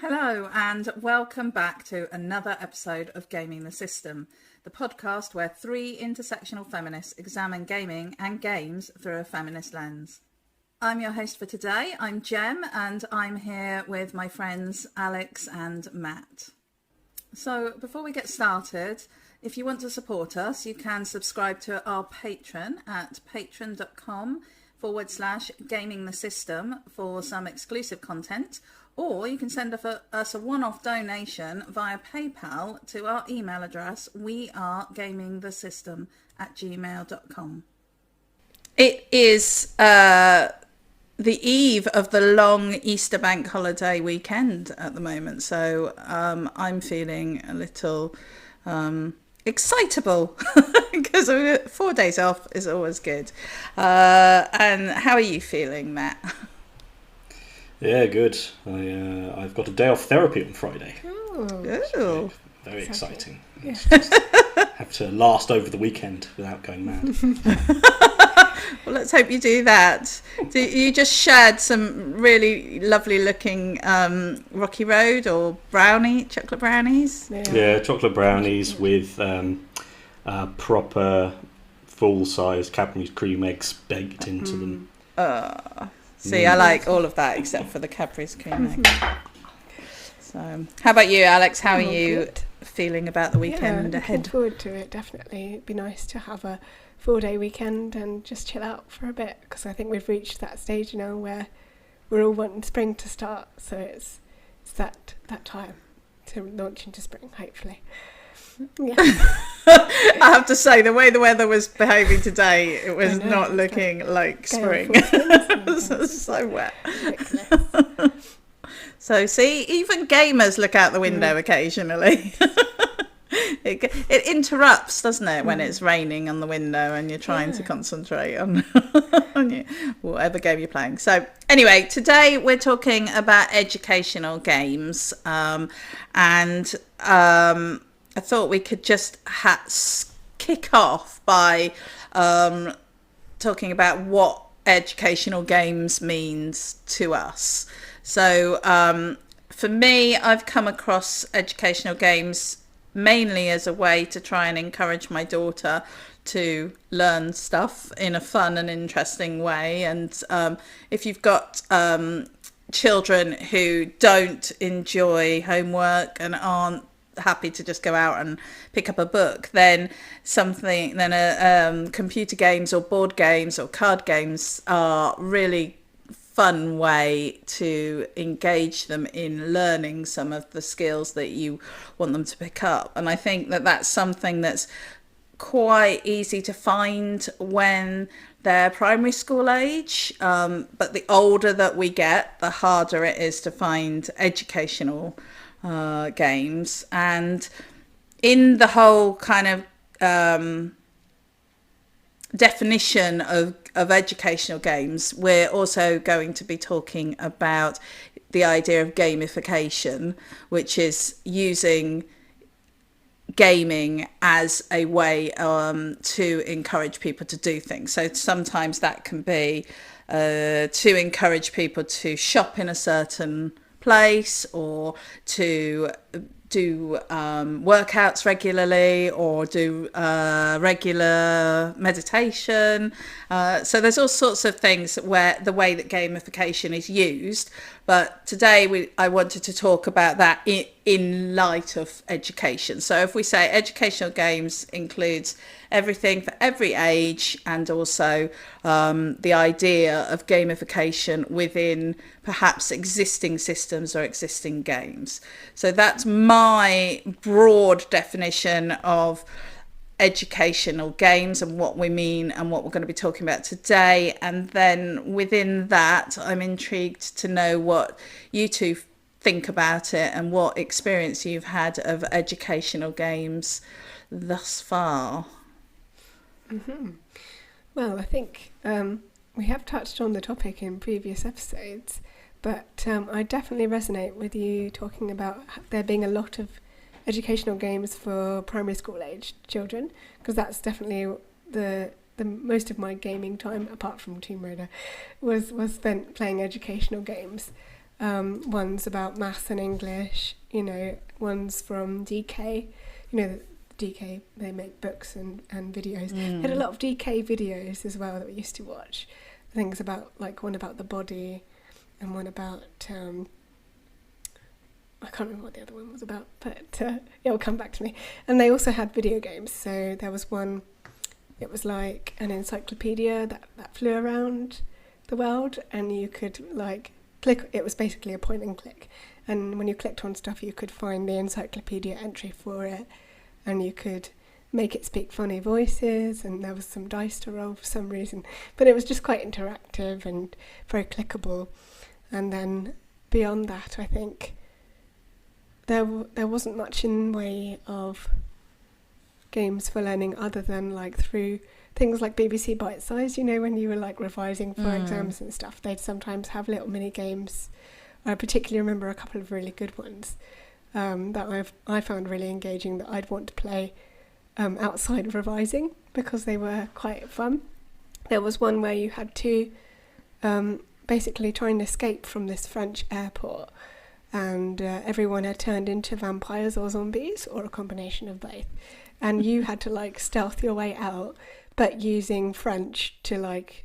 Hello and welcome back to another episode of Gaming the System, the podcast where three intersectional feminists examine gaming and games through a feminist lens. I'm your host for today, I'm Jem, and I'm here with my friends Alex and Matt. So before we get started, if you want to support us, you can subscribe to our Patreon at patreon.com/gamingthesystem for some exclusive content, or you can send us a one-off donation via PayPal to our email address, wearegamingthesystem@gmail.com. It is the eve of the long Easter bank holiday weekend at the moment, so I'm feeling a little excitable because 4 days off is always good. And how are you feeling, Matt? Yeah, good. I've got a day off therapy on Friday. Ooh. Very exciting. Yeah. Just have to last over the weekend without going mad. Well, let's hope you do that. You just shared some really lovely looking Rocky Road or chocolate brownies. Yeah, chocolate brownies with proper full-size Cadbury cream eggs baked into them. See, I like all of that except for the Cadbury's cream egg. So, how about you, Alex? How are you feeling about the weekend ahead? Looking forward to it, definitely. It'd be nice to have a 4-day weekend and just chill out for a bit, because I think we've reached that stage now where we're all wanting spring to start, so it's that time to launch into spring, hopefully. Yeah. I have to say, the way the weather was behaving today, it was not looking like spring. It was so wet. So, see, even gamers look out the window occasionally. It interrupts, doesn't it, when it's raining on the window and you're trying to concentrate on whatever game you're playing. So anyway, today we're talking about educational games, and I thought we could just kick off by talking about what educational games means to us. So for me, I've come across educational games mainly as a way to try and encourage my daughter to learn stuff in a fun and interesting way. And if you've got children who don't enjoy homework and aren't happy to just go out and pick up a book, then computer games or board games or card games are really fun way to engage them in learning some of the skills that you want them to pick up. And I think that that's something that's quite easy to find when they're primary school age, but the older that we get, the harder it is to find educational games. And in the whole kind of definition of educational games, we're also going to be talking about the idea of gamification, which is using gaming as a way to encourage people to do things. So sometimes that can be to encourage people to shop in a certain place, or to do workouts regularly, or do regular meditation. So there's all sorts of things where the way that gamification is used. But today I wanted to talk about that in light of education. So if we say educational games includes everything for every age, and also the idea of gamification within perhaps existing systems or existing games. So that's my broad definition of educational games and what we mean and what we're going to be talking about today. And then within that, I'm intrigued to know what you two think about it and what experience you've had of educational games thus far. Mm-hmm. Well, I think we have touched on the topic in previous episodes, but I definitely resonate with you talking about there being a lot of educational games for primary school age children, because that's definitely the most of my gaming time, apart from Tomb Raider, was spent playing educational games. ones about maths and English, you know, ones from DK, you know, DK, they make books and videos. They had a lot of DK videos as well that we used to watch. Things about, like, one about the body and one about, I can't remember what the other one was about, but it will come back to me. And they also had video games. So there was one, it was like an encyclopedia that flew around the world, and you could, like, click. It was basically a point and click. And when you clicked on stuff, you could find the encyclopedia entry for it, and you could make it speak funny voices, and there was some dice to roll for some reason. But it was just quite interactive and very clickable. And then beyond that, I think there wasn't much in way of games for learning other than, like, through things like BBC Bite Size, you know, when you were, like, revising for exams and stuff, they'd sometimes have little mini games. I particularly remember a couple of really good ones that I found really engaging, that I'd want to play outside of revising because they were quite fun. There was one where you had to basically try and escape from this French airport, and everyone had turned into vampires or zombies or a combination of both, and you had to, like, stealth your way out, but using French to, like,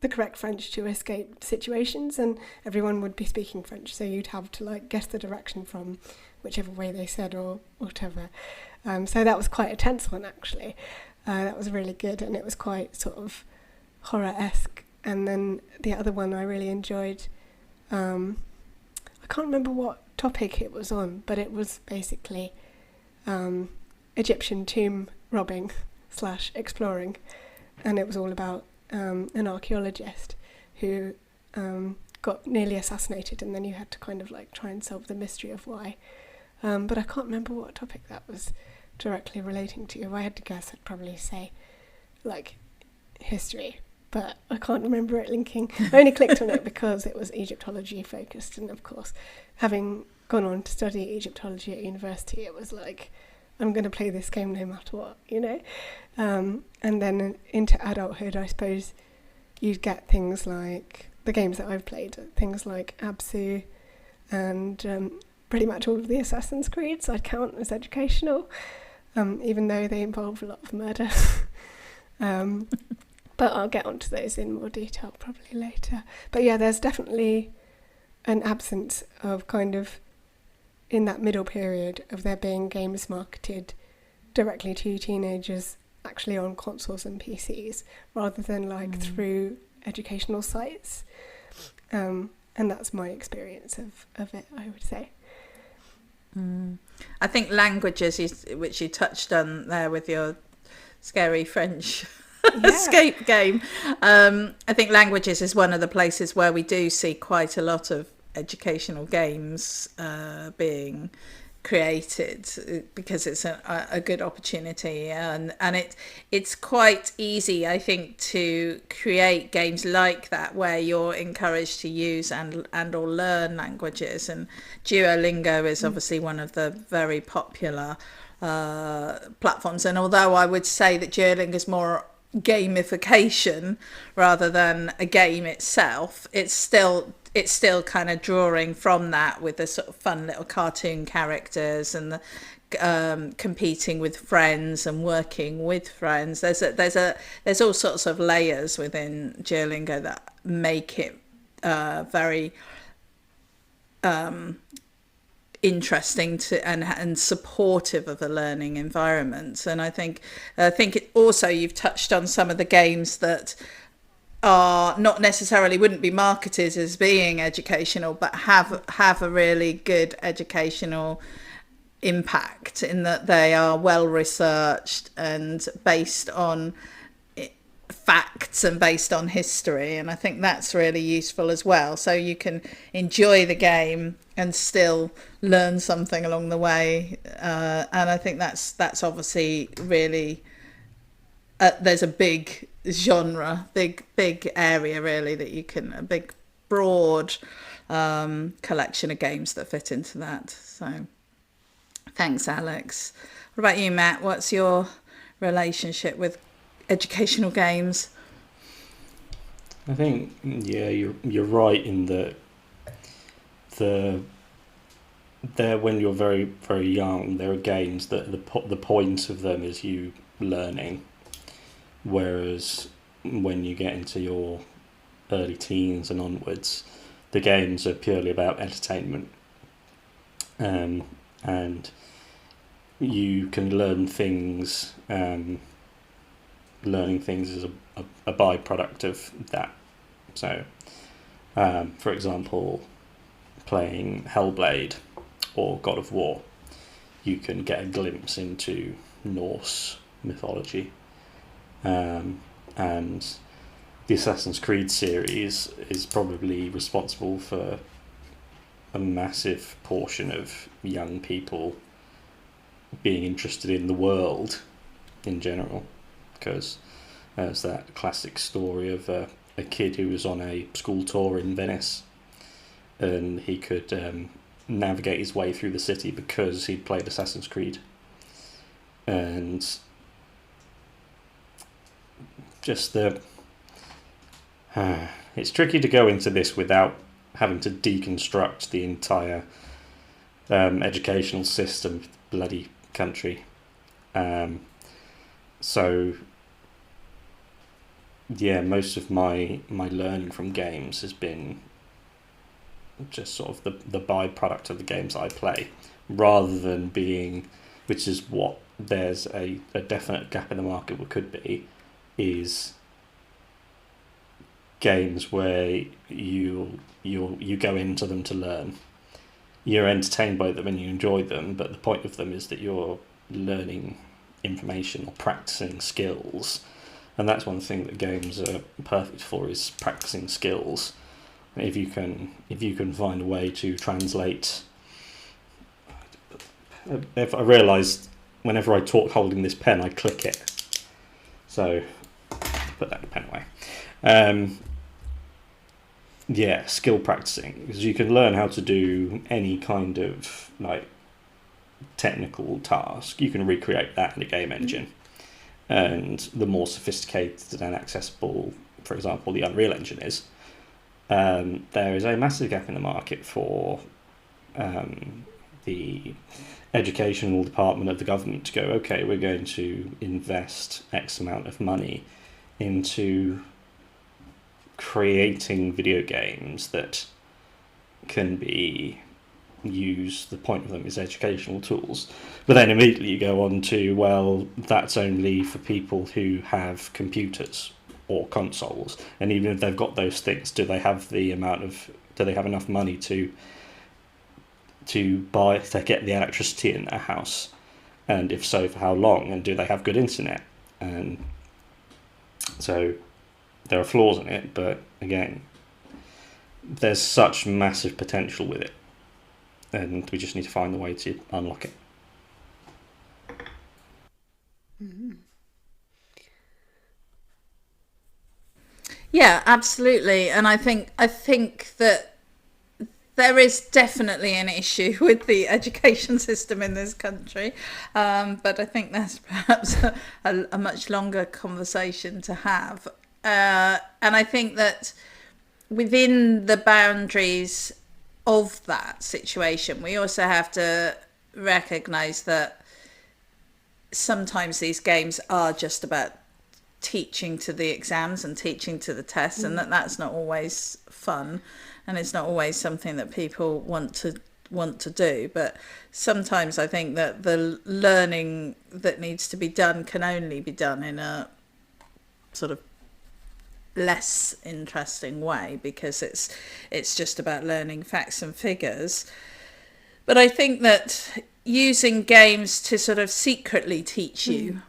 the correct French to escape situations, and everyone would be speaking French, so you'd have to, like, guess the direction from whichever way they said or whatever. So that was quite a tense one, actually. That was really good, and it was quite sort of horror-esque. And then the other one I really enjoyed, I can't remember what topic it was on, but it was basically Egyptian tomb robbing / exploring, and it was all about an archaeologist who got nearly assassinated, and then you had to kind of, like, try and solve the mystery of why. But I can't remember what topic that was directly relating to. If I had to guess, I'd probably say, like, history, but I can't remember it linking. I only clicked on it because it was Egyptology focused, and of course, having gone on to study Egyptology at university, it was like, I'm going to play this game no matter what, you know? And then into adulthood, I suppose you'd get things like the games that I've played, things like Absu and pretty much all of the Assassin's Creeds I'd count as educational, even though they involve a lot of murder. But I'll get onto those in more detail probably later. But yeah, there's definitely an absence of kind of, in that middle period, of there being games marketed directly to teenagers actually on consoles and PCs rather than, like, through educational sites. And that's my experience of it, I would say. I think languages, which you touched on there with your scary French escape game, I think languages is one of the places where we do see quite a lot of educational games being created, because it's a good opportunity, and it's quite easy, I think, to create games like that where you're encouraged to use and or learn languages. And Duolingo is obviously one of the very popular platforms, and although I would say that Duolingo is more gamification rather than a game itself, it's still kind of drawing from that with the sort of fun little cartoon characters and the competing with friends and working with friends. There's all sorts of layers within Duolingo that make it very interesting to and supportive of a learning environment. And I think it also, you've touched on some of the games that are not necessarily, wouldn't be marketed as being educational, but have a really good educational impact, in that they are well researched and based on facts and based on history. And I think that's really useful as well, so you can enjoy the game and still learn something along the way. And I think that's obviously really there's a big genre, big area really, that you can, a big broad collection of games that fit into that. So thanks, Alex. What about you, Matt? What's your relationship with educational games? I think, yeah, you're right in that when you're very, very young, there are games that the point of them is you learning, whereas when you get into your early teens and onwards, the games are purely about entertainment, and you can learn things. Learning things is a byproduct of that. So, for example, playing Hellblade or God of War, you can get a glimpse into Norse mythology, and the Assassin's Creed series is probably responsible for a massive portion of young people being interested in the world in general, because there's that classic story of a kid who was on a school tour in Venice, and he could navigate his way through the city because he'd played Assassin's Creed. And just it's tricky to go into this without having to deconstruct the entire educational system of the bloody country. So yeah, most of my learning from games has been just sort of the byproduct of the games I play, rather than being, which is what there's a definite gap in the market what could be, is games where you go into them to learn. You're entertained by them and you enjoy them, but the point of them is that you're learning information or practicing skills. And that's one thing that games are perfect for, is practicing skills. If you can find a way to translate. If I realised whenever I talk holding this pen, I click it. So put that pen away. Yeah, skill practicing, because you can learn how to do any kind of like technical task. You can recreate that in a game engine. And the more sophisticated and accessible, for example, the Unreal Engine is, there is a massive gap in the market for the educational department of the government to go, okay, we're going to invest X amount of money into creating video games that can be used. The point of them is educational tools. But then immediately you go on to, well, that's only for people who have computers or consoles, and even if they've got those things, do they have enough money to get the electricity in their house, and if so, for how long, and do they have good internet? And so there are flaws in it, but again, there's such massive potential with it, and we just need to find the way to unlock it. Mm-hmm. Yeah, absolutely. And I think that there is definitely an issue with the education system in this country, but I think that's perhaps a much longer conversation to have. And I think that within the boundaries of that situation, we also have to recognise that sometimes these games are just about teaching to the exams and teaching to the tests, and that's not always fun, and it's not always something that people want to do. But sometimes I think that the learning that needs to be done can only be done in a sort of less interesting way, because it's just about learning facts and figures. But I think that using games to sort of secretly teach you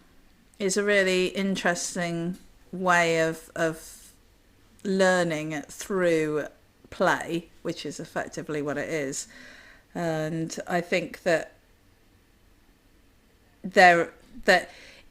is a really interesting way of learning through play, which is effectively what it is. And I think that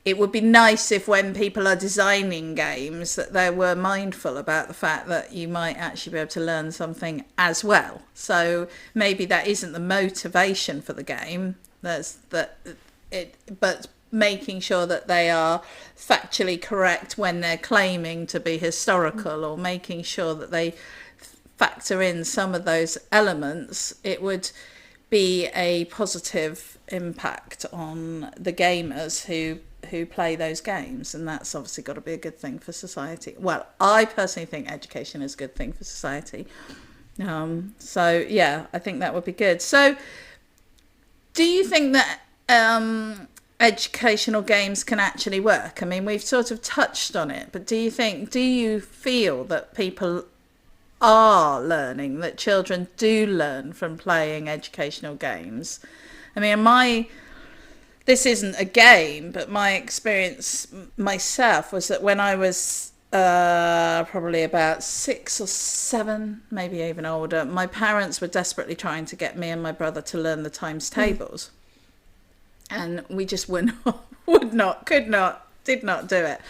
it would be nice if, when people are designing games, that they were mindful about the fact that you might actually be able to learn something as well. So maybe that isn't the motivation for the game, but making sure that they are factually correct when they're claiming to be historical, or making sure that they factor in some of those elements, it would be a positive impact on the gamers who play those games, and that's obviously got to be a good thing for society. Well, I personally think education is a good thing for society. So yeah, I think that would be good. So do you think that educational games can actually work? I mean, we've sort of touched on it, but do you feel that people are learning, that children do learn from playing educational games? I mean, this isn't a game, but my experience myself was that when I was probably about 6 or 7, maybe even older, my parents were desperately trying to get me and my brother to learn the times tables. And we just did not do it.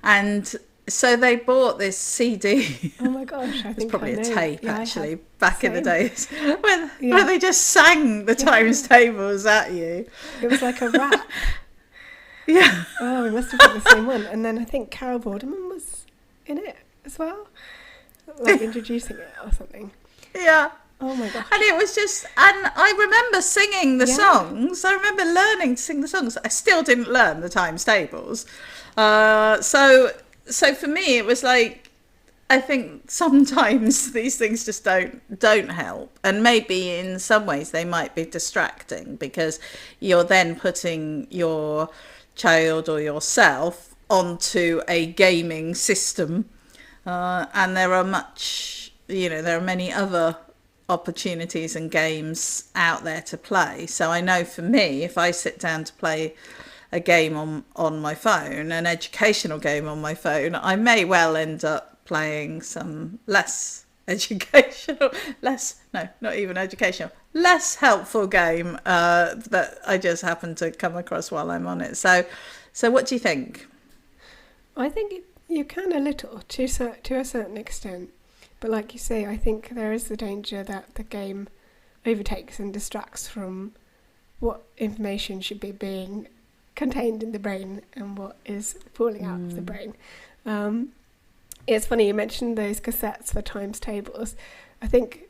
And so they bought this CD. Oh my gosh, I think it's probably I know. a tape, yeah, actually, back in the days, where Yeah. they just sang the times tables at you. It was like a rap. Yeah. Oh, we must have got the same one. And then I think Carol Vorderman was in it as well, like introducing it or something. Yeah. Oh my gosh. And it was just, and I remember singing the Yeah. songs. I remember learning to sing the songs. I still didn't learn the times tables. So for me, it was like, I think sometimes these things just don't help. And maybe in some ways they might be distracting, because you're then putting your child or yourself onto a gaming system. And there are many other opportunities and games out there to play. So I know for me, if I sit down to play a game on my phone, an educational game on my phone, I may well end up playing some less educational, less helpful game that I just happen to come across while I'm on it. So what do you think? I think you can a little, to a certain extent. But like you say, I think there is the danger that the game overtakes and distracts from what information should be being contained in the brain and what is falling out of the brain. It's funny you mentioned those cassettes for times tables. I think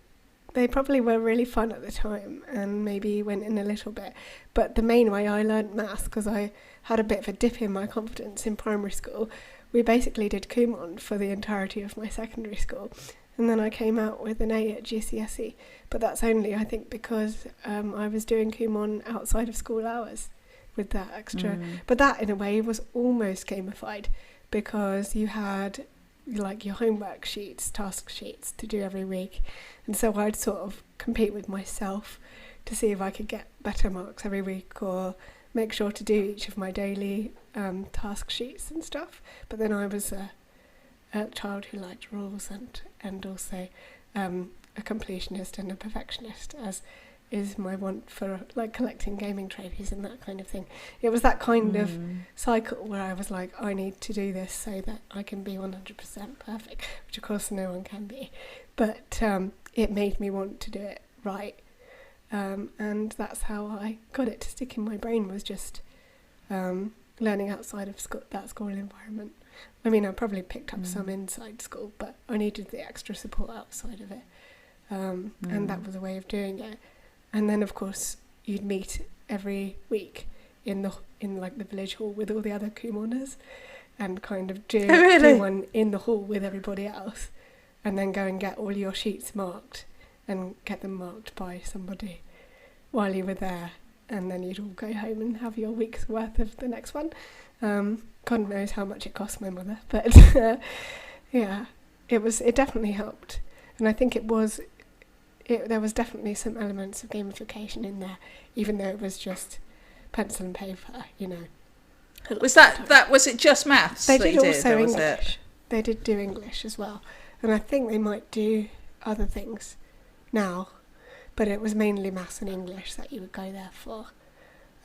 they probably were really fun at the time and maybe went in a little bit. But the main way I learned maths, because I had a bit of a dip in my confidence in primary school, we basically did Kumon for the entirety of my secondary school. And then I came out with an A at GCSE. But that's only, I think, because I was doing Kumon outside of school hours with that extra. But that, in a way, was almost gamified, because you had like your homework sheets, task sheets to do every week. And so I'd sort of compete with myself to see if I could get better marks every week, or make sure to do each of my daily task sheets and stuff. But then I was a child who liked rules and also a completionist and a perfectionist, as is my want for like collecting gaming trophies and that kind of thing. It was that kind of cycle where I was like, I need to do this so that I can be 100% perfect, which of course no one can be. But it made me want to do it right. And that's how I got it to stick in my brain, was just learning outside of that school environment. I mean, I probably picked up some inside school, but I needed the extra support outside of it. And that was a way of doing it. And then, of course, you'd meet every week in like the village hall with all the other Kumoners, and kind of do one in the hall with everybody else, and then go and get all your sheets marked and get them marked by somebody while you were there. And then you'd all go home and have your week's worth of the next one. God knows how much it cost my mother, but yeah, it definitely helped. And I think there was definitely some elements of gamification in there, even though it was just pencil and paper, you know. Was it just maths? They did also English. They did do English as well, and I think they might do other things now, but it was mainly maths and English that you would go there for.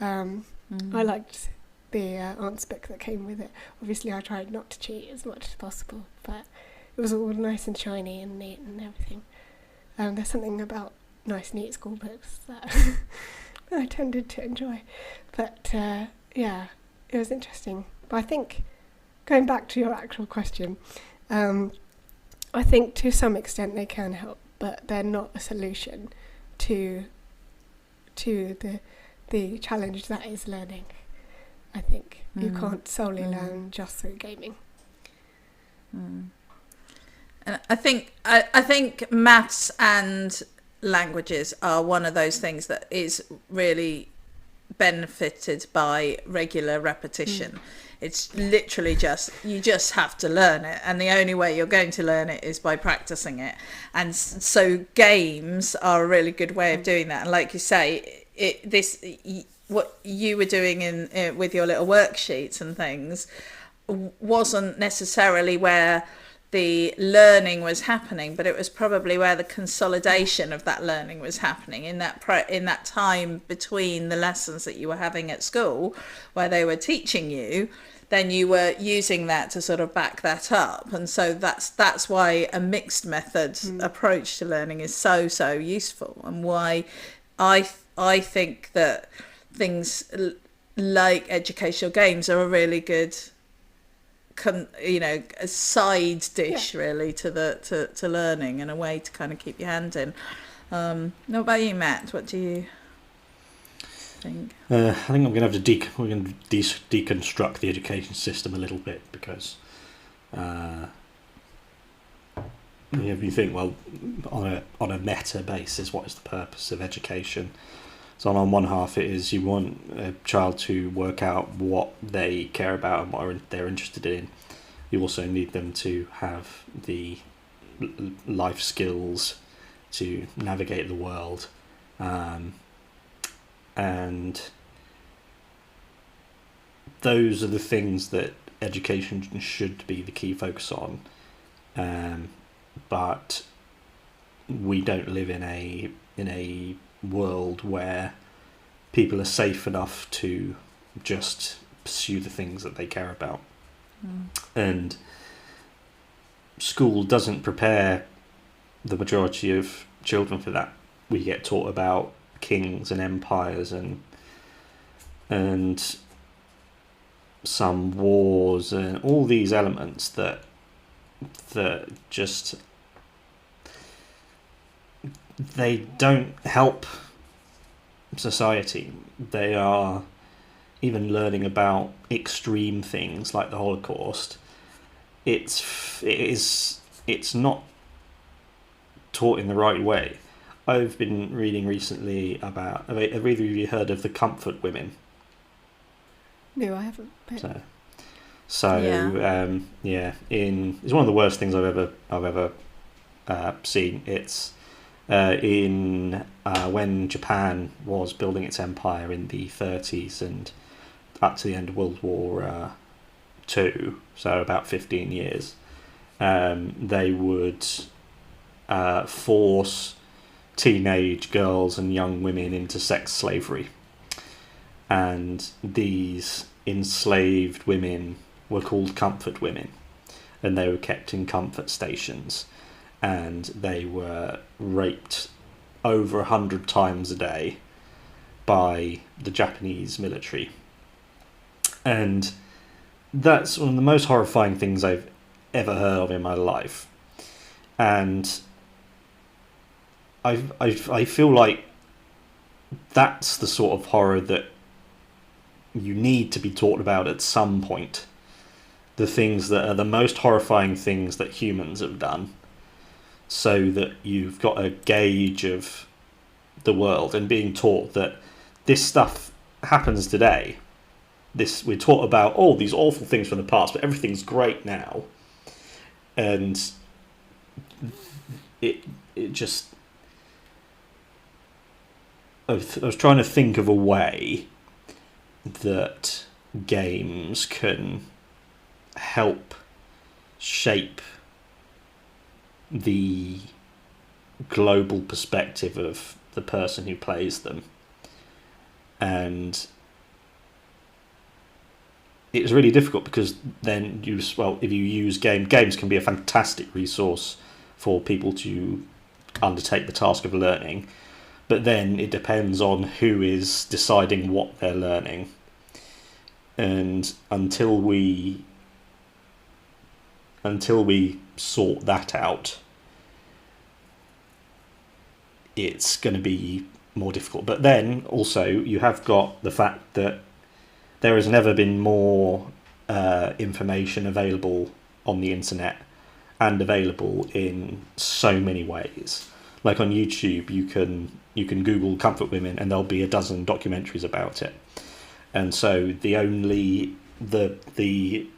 I liked the answer book that came with it. Obviously, I tried not to cheat as much as possible, but it was all nice and shiny and neat and everything. There's something about nice, neat school books that I tended to enjoy. But yeah, it was interesting. But I think, going back to your actual question, I think to some extent they can help, but they're not a solution to the challenge that is learning. I think you can't solely learn just through gaming. And I think maths and languages are one of those things that is really benefited by regular repetition. It's literally you just have to learn it, and the only way you're going to learn it is by practicing it. And so games are a really good way of doing that. And like you say, what you were doing in with your little worksheets and things wasn't necessarily where the learning was happening, but it was probably where the consolidation of that learning was happening in that time between the lessons that you were having at school, where they were teaching you. Then you were using that to sort of back that up, and so that's why a mixed method approach to learning is so useful, and why I think that things like educational games are a really good a side dish really to learning, and a way to kind of keep your hand in. What about you, Matt? What do you think? I think I'm going to have to deconstruct the education system a little bit, because you think, well, on a meta basis, what is the purpose of education? So on one half, it is you want a child to work out what they care about and what they're interested in. You also need them to have the life skills to navigate the world. And those are the things that education should be the key focus on. But we don't live in a world where people are safe enough to just pursue the things that they care about. And school doesn't prepare the majority of children for that. We get taught about kings and empires and some wars and all these elements that just they don't help society. They are even learning about extreme things like the Holocaust. It's not taught in the right way. I've been reading recently about. Have either of you heard of the comfort women? No, I haven't. So it's one of the worst things I've ever seen. It's when Japan was building its empire in the 30s and up to the end of World War II, so about 15 years, they would force teenage girls and young women into sex slavery. And these enslaved women were called comfort women, and they were kept in comfort stations, and they were raped over 100 times a day by the Japanese military. And that's one of the most horrifying things I've ever heard of in my life. And I feel like that's the sort of horror that you need to be taught about at some point. The things that are the most horrifying things that humans have done, so that you've got a gauge of the world, and being taught that this stuff happens today. We're taught about all these awful things from the past, but everything's great now. And it just... I was trying to think of a way that games can help shape the global perspective of the person who plays them. And it's really difficult, because then if you use games can be a fantastic resource for people to undertake the task of learning, but then it depends on who is deciding what they're learning. And until we until we sort that out, it's going to be more difficult. But then also you have got the fact that there has never been more information available on the internet and available in so many ways. Like on YouTube, you can Google comfort women and there'll be a dozen documentaries about it. And so the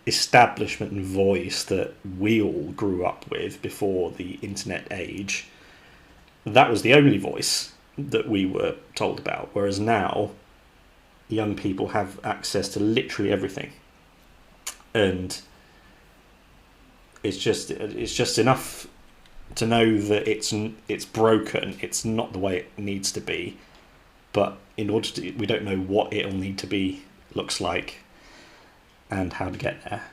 establishment and voice that we all grew up with before the internet age, that was the only voice that we were told about. Whereas now, young people have access to literally everything, and it's just enough to know that it's broken. It's not the way it needs to be, but in order to, we don't know what it'll need to be, looks like, and how to get there.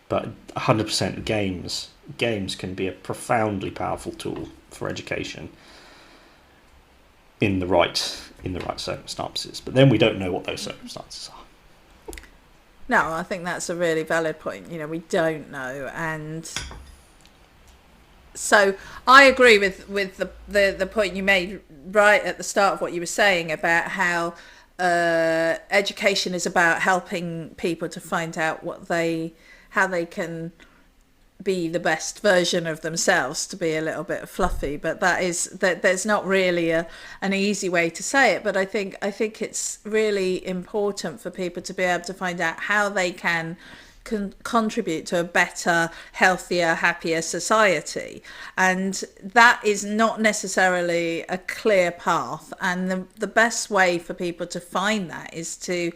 But 100% games can be a profoundly powerful tool for education in the right circumstances. But then we don't know what those circumstances are. No, I think that's a really valid point. We don't know, and so I agree with the point you made right at the start of what you were saying about how education is about helping people to find out how they can be the best version of themselves, to be a little bit fluffy, but there's not really an easy way to say it. But I think it's really important for people to be able to find out how they can contribute to a better, healthier, happier society, and that is not necessarily a clear path. And the best way for people to find that is to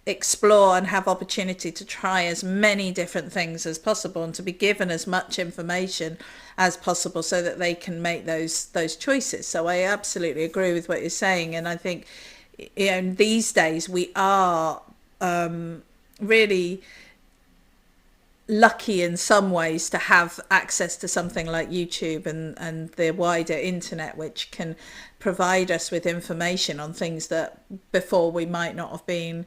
explore and have opportunity to try as many different things as possible, and to be given as much information as possible so that they can make those choices. So I absolutely agree with what you're saying, and I think these days we are really lucky in some ways to have access to something like YouTube and the wider internet, which can provide us with information on things that before we might not have been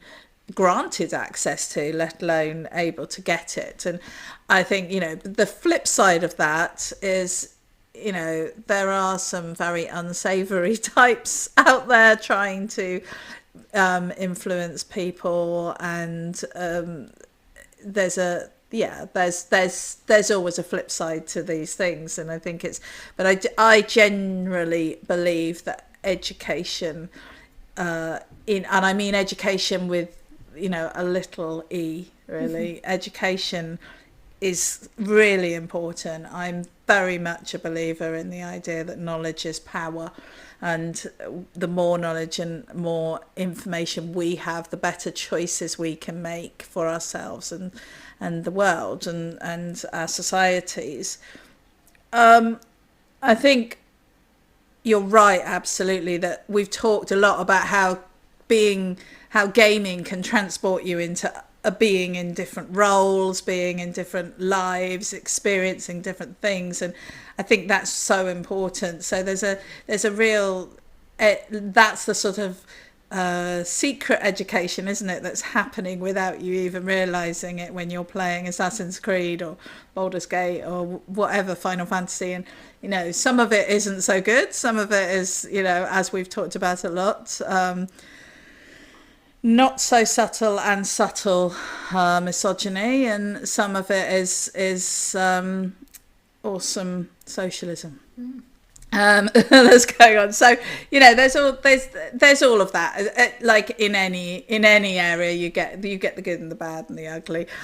granted access to, let alone able to get it. And I think the flip side of that is there are some very unsavory types out there trying to influence people, and there's always a flip side to these things. And I think I generally believe that education, and I mean education with a little e, really. Education is really important. I'm very much a believer in the idea that knowledge is power, and the more knowledge and more information we have, the better choices we can make for ourselves and the world and our societies. I think you're right, absolutely, that we've talked a lot about how gaming can transport you into being in different roles, being in different lives, experiencing different things, and I think that's so important. So there's a real that's the sort of secret education, isn't it, that's happening without you even realizing it when you're playing Assassin's Creed or Baldur's Gate or whatever, Final Fantasy. And some of it isn't so good, some of it is, as we've talked about a lot, not so subtle and subtle misogyny, and some of it is awesome socialism. That's going on. So there's all of that. Like in any area, you get the good and the bad and the ugly.